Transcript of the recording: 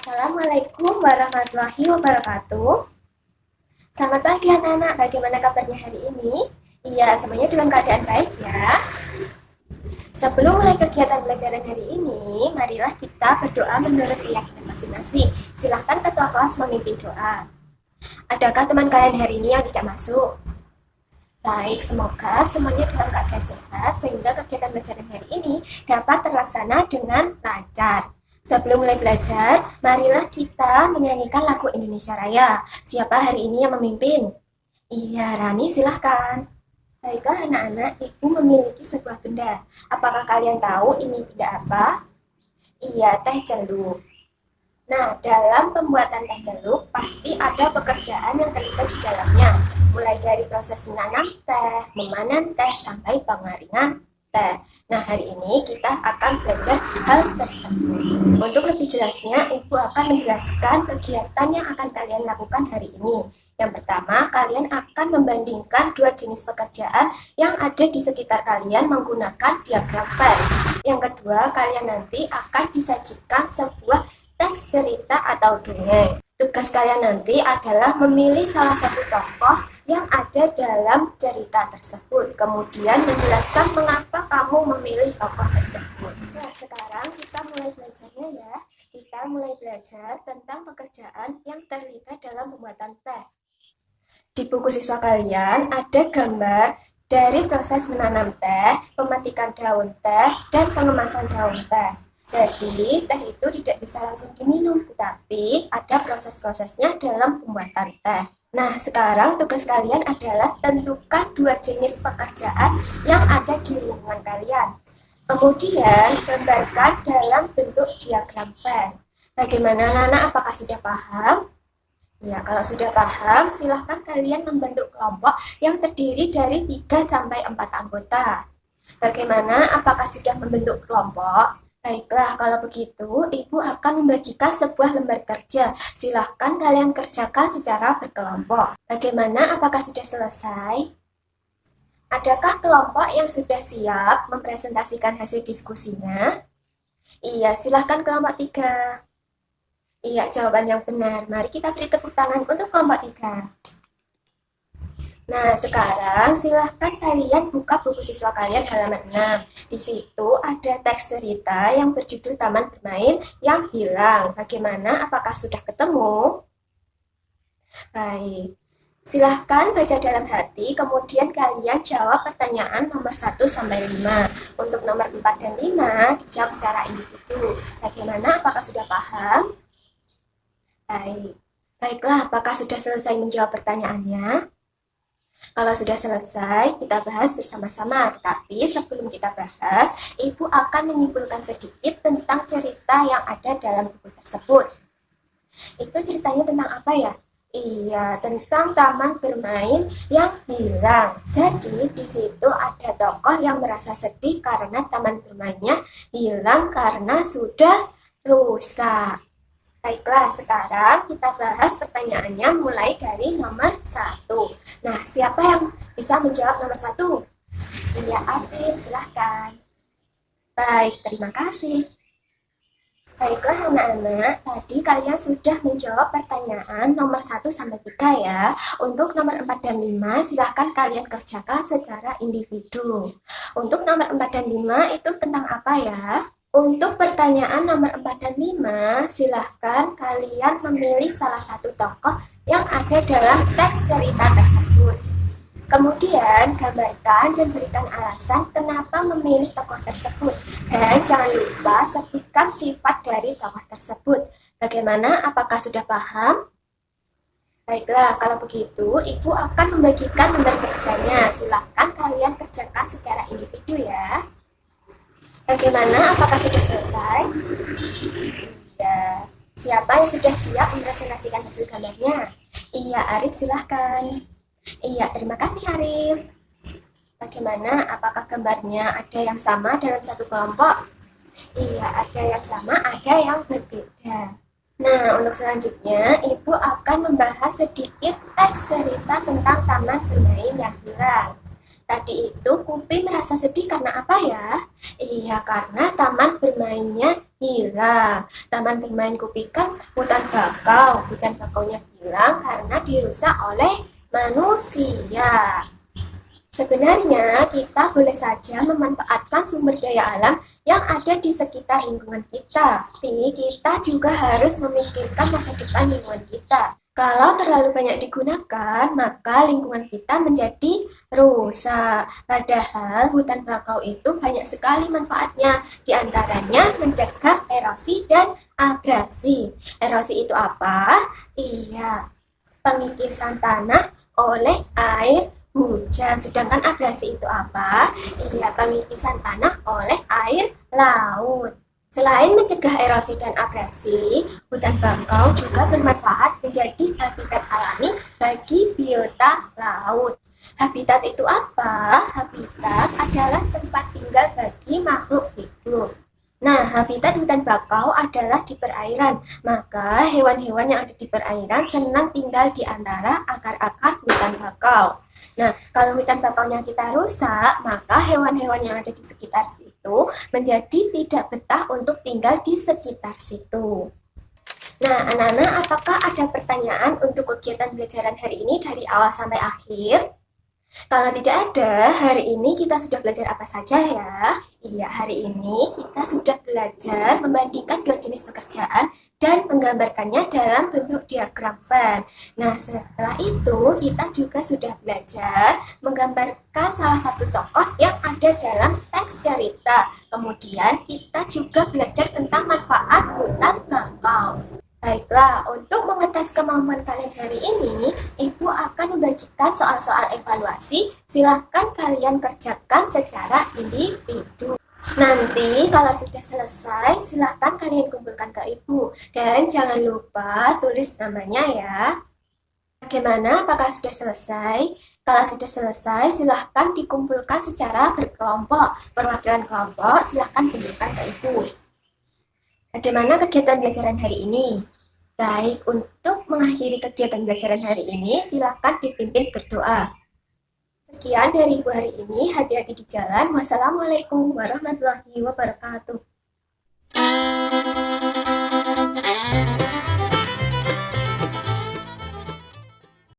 Assalamualaikum warahmatullahi wabarakatuh. Selamat pagi anak-anak, bagaimana kabarnya hari ini? Iya, semuanya dalam keadaan baik ya. Sebelum mulai kegiatan pelajaran hari ini, marilah kita berdoa menurut keyakinan masing-masing. Silahkan ketua kelas memimpin doa. Adakah teman kalian hari ini yang tidak masuk? Baik, semoga semuanya dalam keadaan sehat sehingga kegiatan pelajaran hari ini dapat terlaksana dengan lancar. Sebelum mulai belajar, marilah kita menyanyikan lagu Indonesia Raya. Siapa hari ini yang memimpin? Iya, Rani silahkan. Baiklah anak-anak, ibu memiliki sebuah benda. Apakah kalian tahu ini benda apa? Iya, teh celup. Nah, dalam pembuatan teh celup, pasti ada pekerjaan yang terlibat di dalamnya. Mulai dari proses menanam teh, memanen teh, sampai pengaringan teh. Nah, hari ini kita akan belajar hal tersebut. Untuk lebih jelasnya, Ibu akan menjelaskan kegiatan yang akan kalian lakukan hari ini. Yang pertama, kalian akan membandingkan dua jenis pekerjaan yang ada di sekitar kalian menggunakan diagram Venn. Yang kedua, kalian nanti akan disajikan sebuah teks cerita atau dongeng. Tugas kalian nanti adalah memilih salah satu tokoh yang ada dalam cerita tersebut. Kemudian menjelaskan mengapa kamu memilih tokoh tersebut. Nah, sekarang kita mulai belajarnya ya. Kita mulai belajar tentang pekerjaan yang terlibat dalam pembuatan teh. Di buku siswa kalian ada gambar dari proses menanam teh, pemetikan daun teh, dan pengemasan daun teh. Jadi, teh itu tidak bisa langsung diminum, tetapi ada proses-prosesnya dalam pembuatan teh. Nah, sekarang tugas kalian adalah tentukan dua jenis pekerjaan yang ada di lingkungan kalian. Kemudian, gambarkan dalam bentuk diagram Venn. Bagaimana anak-anak, apakah sudah paham? Ya, kalau sudah paham, silahkan kalian membentuk kelompok yang terdiri dari 3-4 anggota. Bagaimana, apakah sudah membentuk kelompok? Baiklah, kalau begitu, Ibu akan membagikan sebuah lembar kerja. Silahkan kalian kerjakan secara berkelompok. Bagaimana, apakah sudah selesai? Adakah kelompok yang sudah siap mempresentasikan hasil diskusinya? Iya, silahkan kelompok 3. Iya, jawaban yang benar. Mari kita beri tepuk tangan untuk kelompok 3. Nah, sekarang silahkan kalian buka buku siswa kalian halaman 6. Di situ ada teks cerita yang berjudul Taman Bermain yang Hilang. Bagaimana? Apakah sudah ketemu? Baik. Silahkan baca dalam hati, kemudian kalian jawab pertanyaan nomor 1-5. Untuk nomor 4 dan 5 dijawab secara individu. Bagaimana? Apakah sudah paham? Baik. Baiklah, apakah sudah selesai menjawab pertanyaannya? Kalau sudah selesai, kita bahas bersama-sama. Tapi sebelum kita bahas, Ibu akan menyimpulkan sedikit tentang cerita yang ada dalam buku tersebut. Itu ceritanya tentang apa ya? Iya, tentang taman bermain yang hilang. Jadi, di situ ada tokoh yang merasa sedih karena taman bermainnya hilang karena sudah rusak. Baiklah, sekarang kita bahas pertanyaannya mulai dari nomor 1. Nah, siapa yang bisa menjawab nomor 1? Iya, Afif, silahkan. Baik, terima kasih. Baiklah anak-anak, tadi kalian sudah menjawab pertanyaan nomor 1-3 ya. Untuk nomor 4 dan 5, silahkan kalian kerjakan secara individu. Untuk nomor 4 dan 5 itu tentang apa ya? Untuk pertanyaan nomor 4 dan 5, silahkan kalian memilih salah satu tokoh yang ada dalam teks cerita tersebut. Kemudian, gambarkan dan berikan alasan kenapa memilih tokoh tersebut. Dan jangan lupa sebutkan sifat dari tokoh tersebut. Bagaimana? Apakah sudah paham? Baiklah, kalau begitu, Ibu akan membagikan lembar kerjanya. Silahkan kalian kerjakan secara individu ya. Bagaimana? Apakah sudah selesai? Ya. Siapa yang sudah siap mempresentasikan hasil gambarnya? Iya, Arif silahkan. Iya, terima kasih Arif. Bagaimana? Apakah gambarnya ada yang sama dalam satu kelompok? Iya, ada yang sama, ada yang berbeda. Nah, untuk selanjutnya, Ibu akan membahas sedikit teks cerita tentang taman bermain yang hilang. Tadi itu Kupi merasa sedih karena apa ya? Iya, karena taman bermainnya hilang. Taman bermain Kupi kan hutan bakau. Hutan bakaunya hilang karena dirusak oleh manusia. Sebenarnya kita boleh saja memanfaatkan sumber daya alam yang ada di sekitar lingkungan kita. Tapi kita juga harus memikirkan masa depan lingkungan kita. Kalau terlalu banyak digunakan, maka lingkungan kita menjadi rusak. Padahal hutan bakau itu banyak sekali manfaatnya. Di antaranya mencegah erosi dan abrasi. Erosi itu apa? Iya, pengikisan tanah oleh air hujan. Sedangkan abrasi itu apa? Iya, pengikisan tanah oleh air laut. Selain mencegah erosi dan abrasi, hutan bakau juga bermanfaat menjadi habitat alami bagi biota laut. Habitat itu apa? Habitat adalah tempat tinggal bagi makhluk hidup. Nah, habitat hutan bakau adalah di perairan. Maka hewan-hewan yang ada di perairan senang tinggal di antara akar-akar hutan bakau. Nah, kalau hutan bakaunya kita rusak, maka hewan-hewan yang ada di sekitar situ menjadi tidak betah untuk tinggal di sekitar situ. Nah, anak-anak, apakah ada pertanyaan untuk kegiatan belajaran hari ini dari awal sampai akhir? Kalau tidak ada, hari ini kita sudah belajar apa saja ya? Iya, hari ini kita sudah belajar membandingkan dua jenis pekerjaan dan menggambarkannya dalam bentuk diagram Venn. Nah, setelah itu kita juga sudah belajar menggambarkan salah satu tokoh yang ada dalam teks cerita. Kemudian kita juga belajar tentang manfaat hutan bakau. Baiklah, untuk mengetes kemampuan kalian hari ini, Ibu akan membagikan soal-soal evaluasi. Silahkan kalian kerjakan secara individu. Nanti kalau sudah selesai, silahkan kalian kumpulkan ke Ibu. Dan jangan lupa tulis namanya ya. Bagaimana? Apakah sudah selesai? Kalau sudah selesai, silahkan dikumpulkan secara berkelompok. Perwakilan kelompok silahkan kumpulkan ke Ibu. Bagaimana kegiatan pelajaran hari ini? Baik, untuk mengakhiri kegiatan pelajaran hari ini, silakan dipimpin berdoa. Sekian dari Ibu hari ini, hati-hati di jalan. Wassalamualaikum warahmatullahi wabarakatuh.